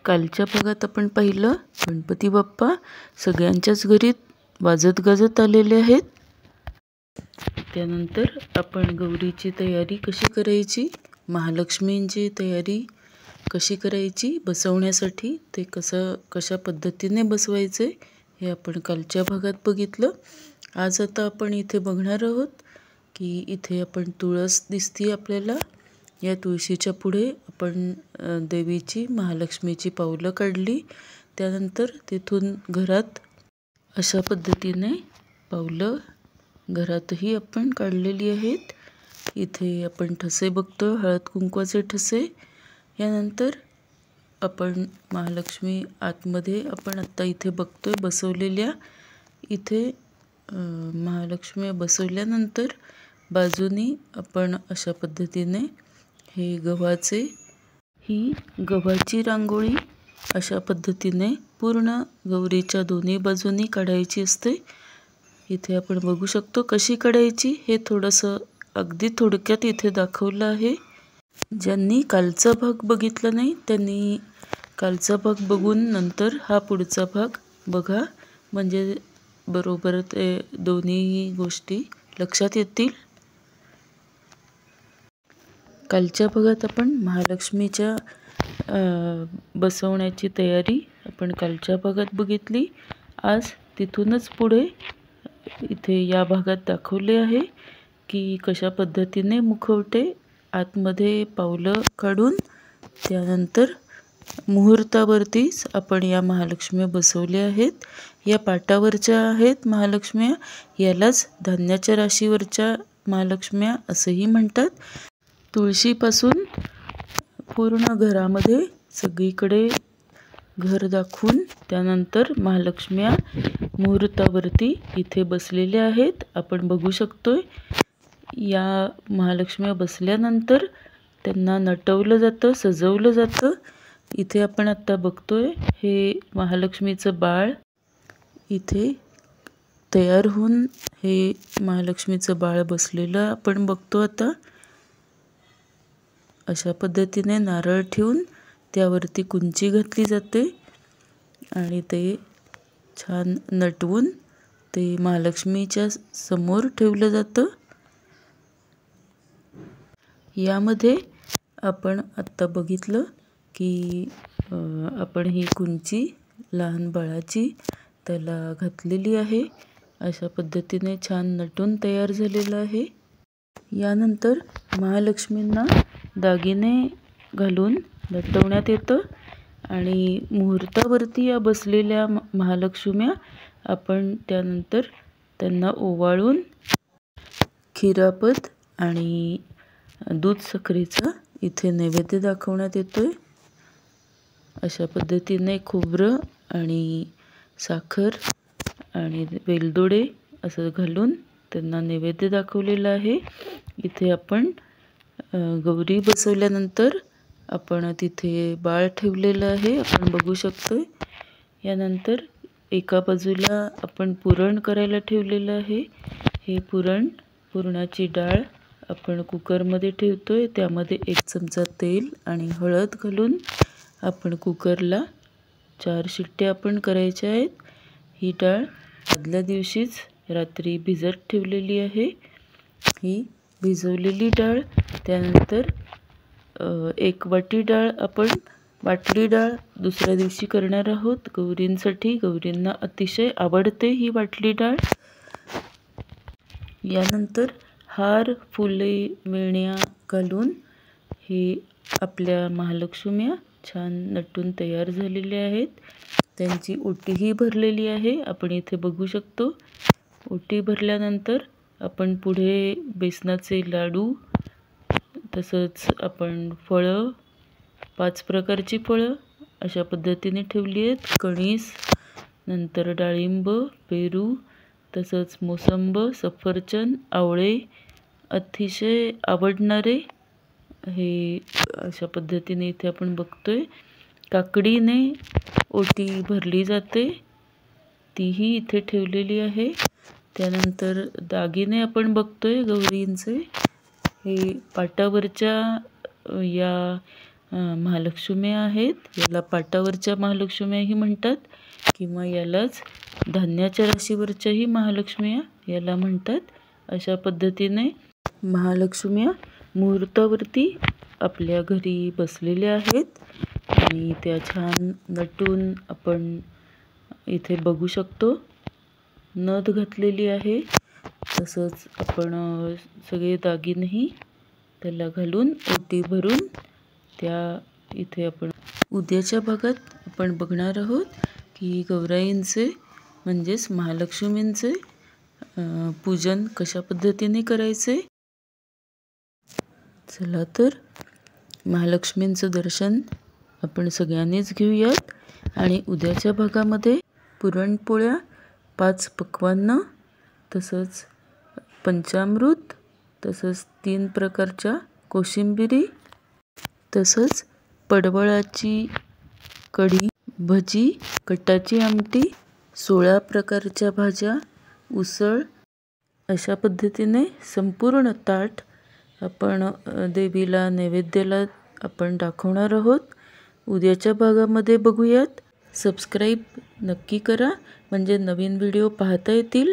कालच्या भागात आपण पाहिलं गणपती बाप्पा सगळ्यांच्याच घरी वाजत गाजत आलेले आहेत. त्यानंतर आपण गौरीची तयारी कशी करायची, महालक्ष्मींची तयारी कशी करायची बसवण्यासाठी, ते कशा पद्धतीने बसवायचे हे आपण कालच्या भागात बघितलं. आज आता आपण इथे बघणार आहोत की इथे आपण तुळस दिसती आपल्याला. या तुळशीच्या पुढे आपण देवीची महालक्ष्मीची पावलं काढली. त्यानंतर तिथून घरात अशा पद्धतीने पावलं घरातही आपण काढलेली आहेत. इथे आपण ठसे बघतो, हळद कुंकवाचे ठसे. यानंतर आपण महालक्ष्मी आतमध्ये आपण आत्ता इथे बघतोय बसवलेल्या. इथे महालक्ष्मी बसवल्यानंतर बाजूनी आपण अशा पद्धतीने ही गव्हाची रांगोळी अशा पद्धतीने पूर्ण गौरीच्या दोन्ही बाजूनी काढायची असते. इथे आपण बघू शकतो कशी काढायची हे थोडंसं अगदी थोडक्यात इथे दाखवलं आहे. ज्यांनी कालचा भाग बघितला नाही त्यांनी कालचा भाग बघून नंतर हा पुढचा भाग बघा, म्हणजे बरोबर ते दोन्ही गोष्टी लक्षात येतील. कालच्या भागात आपण महालक्ष्मीच्या बसवण्याची तयारी आपण कालच्या भागात बघितली. आज तिथूनच पुढे इथे या भागात दाखवले आहे की कशा पद्धतीने मुखवटे आतमध्ये पावलं काढून त्यानंतर मुहूर्तावरतीच आपण या महालक्ष्मी बसवल्या आहेत. या पाटावरच्या आहेत महालक्ष्म्या. यालाच धान्याच्या राशीवरच्या महालक्ष्म्या असेही म्हणतात. तुळशीपासून पूर्ण घरामध्ये सगळीकडे घर दाखवून त्यानंतर महालक्ष्म्या मुहूर्तावरती इथे बसलेल्या आहेत. आपण बघू शकतोय या महालक्ष्म्या बसल्यानंतर त्यांना नटवलं जातं, सजवलं जातं. इथे आपण आत्ता बघतोय हे महालक्ष्मीचं बाळ इथे तयार होऊन हे महालक्ष्मीचं बाळ बसलेलं आपण बघतो. आता अशा पद्धतीने नारळ ठेवून त्यावरती कुंची घातली जाते आणि ते छान नटवून ते महालक्ष्मीच्या समोर ठेवलं जातं. यामध्ये आपण आत्ता बघितलं की आपण ही कुंची लहान बाळाची त्याला घातलेली आहे. अशा पद्धतीने छान नटून तयार झालेलं आहे. यानंतर महालक्ष्मींना दागिने घालून नटवण्यात येतं आणि मुहूर्तावरती या बसलेल्या महालक्ष्म्या आपण त्यानंतर त्यांना ओवाळून खिरापत आणि दूध साखरेचा इथे नैवेद्य दाखवण्यात येतोय. अशा पद्धतीने खोबरं आणि साखर आणि वेलदोडे असं घालून त्यांना नैवेद्य दाखवलेला आहे. इथे आपण गौरी बसवल्यानंतर आपण तिथे बाळ ठेवलेलं आहे, आपण बघू शकतोय. यानंतर एका बाजूला आपण पुरण करायला ठेवलेलं आहे. हे पुरणाची डाळ आपण कुकरमध्ये ठेवतोय. त्यामध्ये 1 चमचा तेल आणि हळद घालून आपण कुकरला 4 शिट्ट्या आपण करायच्या आहेत. ही डाळ आदल्या दिवशीच रात्री भिजत ठेवलेली आहे. ही भिजवलेली डाळ त्यानंतर 1 वाटी डाळ आपण वाटली डाळ दुसऱ्या दिवशी करणार आहोत गौरींसाठी. गौरींना अतिशय आवडते ही वाटली डाळ. यानंतर हार, फुले, वेण्या घालून ही आपल्या महालक्ष्म्या छान नटून तयार झालेल्या आहेत. त्यांची ओटीही भरलेली आहे, आपण इथे बघू शकतो. ओटी भरल्यानंतर आपण पुढे बेसनाचे लाडू, तसंच आपण फळं 5 प्रकारची फळं अशा पद्धतीने ठेवली आहेत. कणीस, नंतर डाळिंब, पेरू, तसंच मोसंब, सफरचंद, आवळे अतिशय आवडणारे हे अशा पद्धतीने इथे आपण बघतोय. काकडीने ओटी भरली जाते, तीही इथे ठेवलेली आहे. त्यानंतर दागिने आपण बघतोय गौरींचे. हे पाटावरच्या या महालक्ष्मी आहेत. याला पाटावरच्या महालक्ष्म्याही म्हणतात किंवा यालाच धान्याच्या राशीवरच्याही महालक्ष्म्या याला म्हणतात. अशा पद्धतीने महालक्ष्म्या मुहूर्तावरती आपल्या घरी बसलेल्या आहेत आणि त्या छान नटून आपण इथे बघू शकतो. नथ घातलेली आहे. तसंच आपण सगळे दागिनेही त्याला घालून ओटी भरून त्या इथे आपण उद्याच्या भागात आपण बघणार आहोत की गौराईंचे म्हणजेच महालक्ष्मींचे पूजन कशा पद्धतीने करायचे. चला तर महालक्ष्मींचं दर्शन आपण सगळ्यांनीच घेऊयात. आणि उद्याच्या भागामध्ये पुरणपोळ्या, 5 पक्वान्न, तसंच पंचामृत, तसंच 3 प्रकारच्या कोशिंबिरी, तसंच पडवळाची कढी, भजी, कटाची आमटी, 16 प्रकारच्या भाज्या, उसळ अशा पद्धतीने संपूर्ण ताट आपण देवीला नैवेद्याला आपण दाखवणार आहोत. उद्याच्या भागामध्ये बघूयात. सबस्क्राईब नक्की करा म्हणजे नवीन व्हिडिओ पाहता येतील.